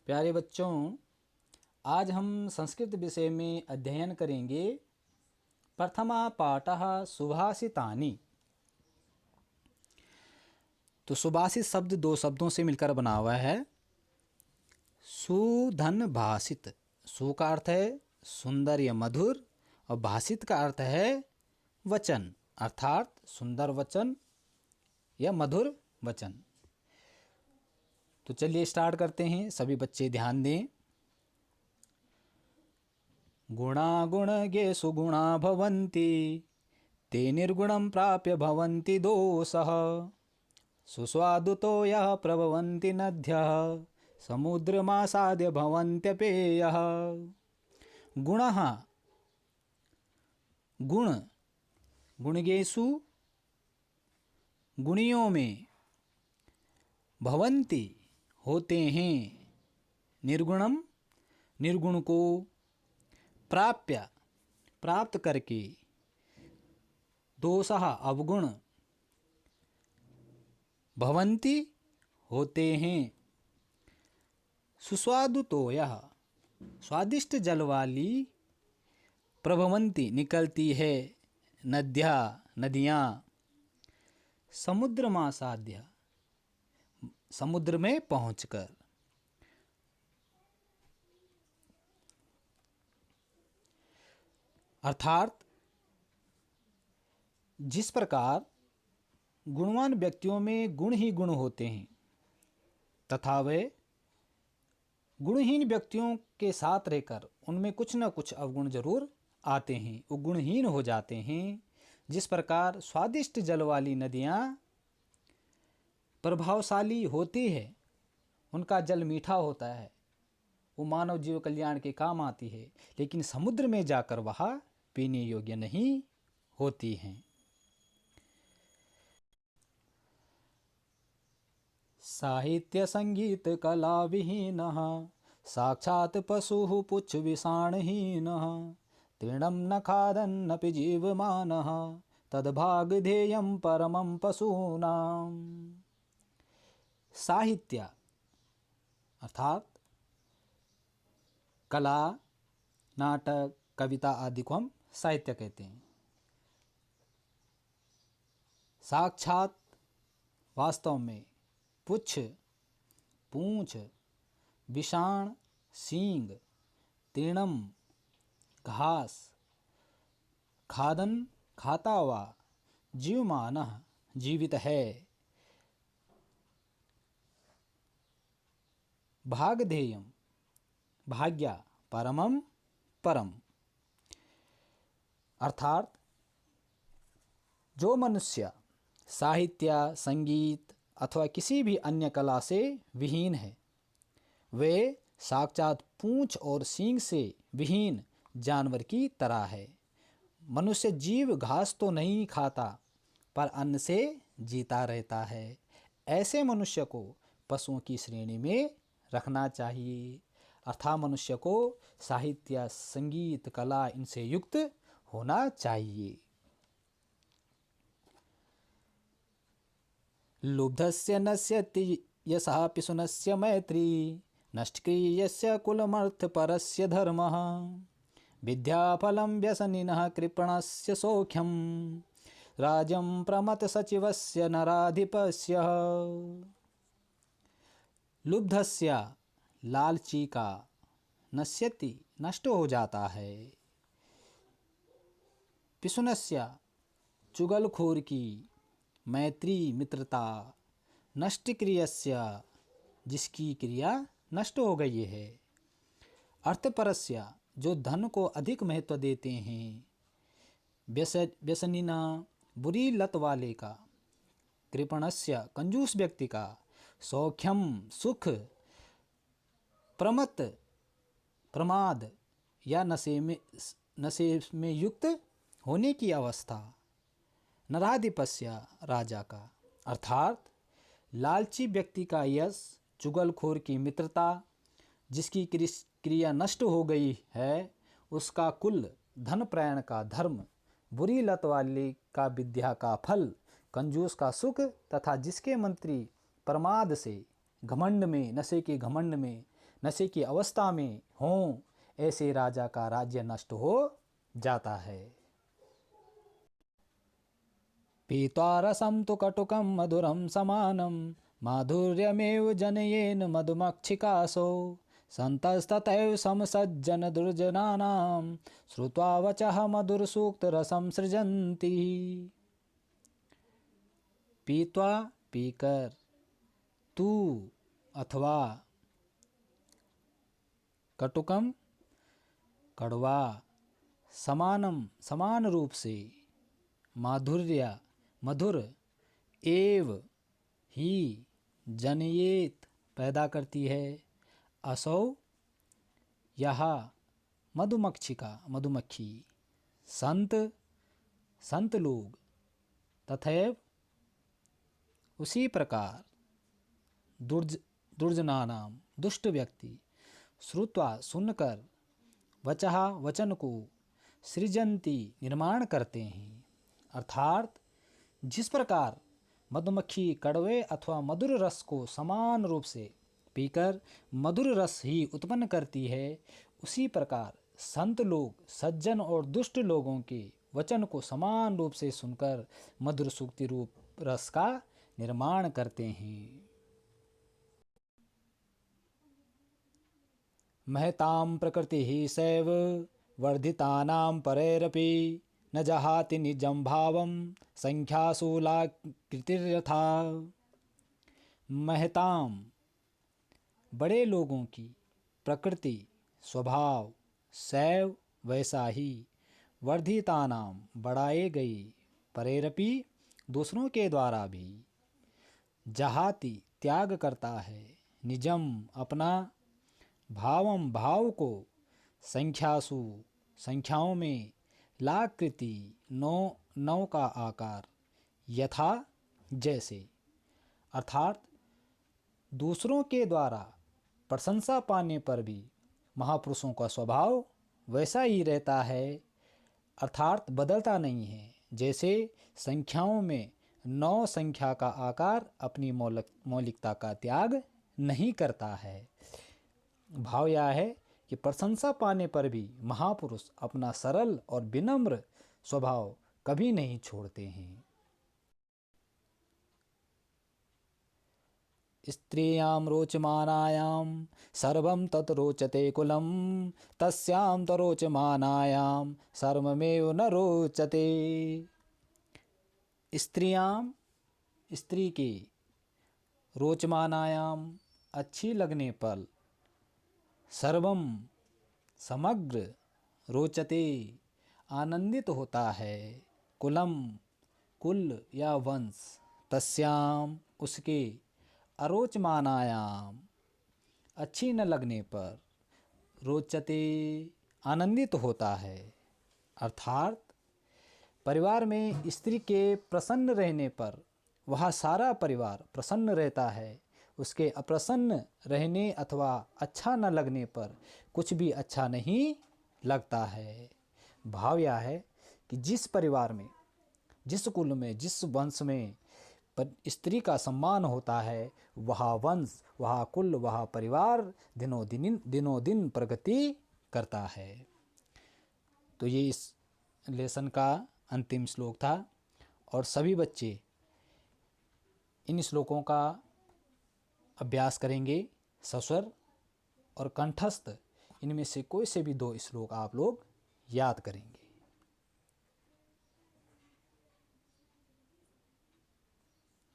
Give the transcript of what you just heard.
प्यारे बच्चों, आज हम संस्कृत विषय में अध्ययन करेंगे। प्रथमा पाठः सुभाषितानि। तो सुभाषित शब्द दो शब्दों से मिलकर बना हुआ है। सुधन भाषित। सु का अर्थ है सुंदर या मधुर और भाषित का अर्थ है वचन, अर्थात सुंदर वचन या मधुर वचन। तो चलिए स्टार्ट करते हैं। सभी बच्चे ध्यान दें। गुणा गुणगे सुगुणा भवन्ति, ते निर्गुणं प्राप्य भवन्ति दोषः। सुस्वादुतो यः प्रभवन्ति नद्यः, समुद्रमासाद्य भवन्त्यपेयः। गुणः गुण, गुणगेषु गुणियों में, भवन्ति होते हैं, निर्गुणम निर्गुण को, प्राप्य प्राप्त करके, दोषः अवगुण, भवन्ति होते हैं, सुस्वादुतो यः स्वादिष्ट जल वाली, प्रभवन्ति निकलती है, नद्या नदियाँ, समुद्रमासाद्य समुद्र में पहुंचकर। अर्थात जिस प्रकार गुणवान व्यक्तियों में गुण ही गुण होते हैं तथा वे गुणहीन व्यक्तियों के साथ रहकर उनमें कुछ न कुछ अवगुण जरूर आते हैं, वो गुणहीन हो जाते हैं। जिस प्रकार स्वादिष्ट जल वाली नदियाँ प्रभावशाली होती है, उनका जल मीठा होता है, वो मानव जीव कल्याण के काम आती है, लेकिन समुद्र में जाकर वह पीने योग्य नहीं होती हैं। साहित्य संगीत कला विहीनः, साक्षात् पशुः पुच्छ विषाणहीनः। तृणं न खादन्नपि जीवमानः, तद्भागधेयं परमं पशूनां। साहित्य अर्थात कला, नाटक, कविता आदि को हम साहित्य कहते हैं। साक्षात वास्तव में, पुच्छ पूंछ, विषाण सींग, तृणम घास, खादन खाता हुआ, जीवमानः जीवित है, भागधेयम भाग्य, परमम परम। अर्थात जो मनुष्य साहित्य, संगीत अथवा किसी भी अन्य कला से विहीन है, वे साक्षात पूंछ और सींग से विहीन जानवर की तरह है। मनुष्य जीव घास तो नहीं खाता, पर अन्न से जीता रहता है। ऐसे मनुष्य को पशुओं की श्रेणी में रखना चाहिए। अर्थात मनुष्य को साहित्य, संगीत, कला इनसे युक्त होना चाहिए। लुब्धस्य नश्यति यशः पिशुनस्य मैत्री, नष्टक्रियस्य कुलमर्थपरस्य धर्मः। विद्याफलं व्यसनिनः कृपणस्य सौख्यं, राज्यं प्रमथ सचिवस्य नराधिपस्य। लुब्धस्य लालची का, नश्यति नष्ट हो जाता है, पिशुनस्य चुगलखोर की, मैत्री मित्रता, नष्ट क्रियस्य जिसकी क्रिया नष्ट हो गई है, अर्थपरस्य जो धन को अधिक महत्व देते हैं, व्यसनिना बुरी लत वाले का, कृपणस्य कंजूस व्यक्ति का, सौख्यम सुख, प्रमत प्रमाद या नशे में युक्त होने की अवस्था, नराधिपस्य राजा का। अर्थात लालची व्यक्ति का यश, चुगलखोर की मित्रता, जिसकी क्रिया नष्ट हो गई है, उसका कुल, धन प्रयाण का धर्म, बुरी लत वाले का विद्या का फल, कंजूस का सुख तथा जिसके मंत्री प्रमाद से, घमंड में, नशे के घमंड में नशे की अवस्था में हों, ऐसे राजा का राज्य नष्ट हो जाता है। पीत्वा रसं तु कटुकं मधुरं समानं माधुर्यमेव जनयेन मधुमक्षिकासो सन्तस्ततैव समसज्जन दुर्जनानां श्रुत्वा वचः मधुरसूक्तरसं सृजन्ति। पीत्वा पीकर, तू अथवा, कटुकम कड़वा, समानम समान रूप से, माधुर्य मधुर, एव ही, जनयेत पैदा करती है, असौ यह, मधुमक्षिका मधुमक्खी, संत संत लोग, तथैव उसी प्रकार, दुर्जनानाम दुष्ट व्यक्ति, श्रुत्वा सुनकर, वचः वचन को, सृजन्ति निर्माण करते हैं। अर्थात जिस प्रकार मधुमक्खी कड़वे अथवा मधुर रस को समान रूप से पीकर मधुर रस ही उत्पन्न करती है, उसी प्रकार संत लोग सज्जन और दुष्ट लोगों के वचन को समान रूप से सुनकर मधुर सूक्ति रूप रस का निर्माण करते हैं। महतां प्रकृतिः सैव वर्धितानां परैरपि न जहाति निजं भावं संख्याशूलाकृतिर्यथा। महतां बड़े लोगों की प्रकृति स्वभाव सैव वैसा ही वर्धितानाम बढ़ाए गई परेरपि दूसरों के द्वारा भी जहाति त्याग करता है निजम अपना भावम भाव को संख्यासु संख्याओं में लाकृति नौ का आकार यथा जैसे अर्थात दूसरों के द्वारा प्रशंसा पाने पर भी महापुरुषों का स्वभाव वैसा ही रहता है अर्थात बदलता नहीं है जैसे संख्याओं में 9 संख्या का आकार अपनी मौलिकता का त्याग नहीं करता है। भाव यह है कि प्रशंसा पाने पर भी महापुरुष अपना सरल और विनम्र स्वभाव कभी नहीं छोड़ते हैं। स्त्रियां रोचमानायां सर्वं तत् रोचते कुलं तस्यां तरोचमानायां सर्वमेव न रोचते। स्त्रियां स्त्री के रोचमानायां अच्छी लगने पर सर्वम समग्र रोचते आनंदित होता है कुलम कुल या वंश तस्याम उसके अरोचमानायाम अच्छी न लगने पर रोचते आनंदित होता है। अर्थात परिवार में स्त्री के प्रसन्न रहने पर वह सारा परिवार प्रसन्न रहता है, उसके अप्रसन्न रहने अथवा अच्छा न लगने पर कुछ भी अच्छा नहीं लगता है। भाव यह है कि जिस परिवार में जिस कुल में जिस वंश में स्त्री का सम्मान होता है वह वंश वह कुल वह परिवार दिनों दिन प्रगति करता है। तो ये इस लेसन का अंतिम श्लोक था और सभी बच्चे इन श्लोकों का अभ्यास करेंगे सस्वर और कंठस्थ। इनमें से कोई से भी 2 श्लोक आप लोग याद करेंगे।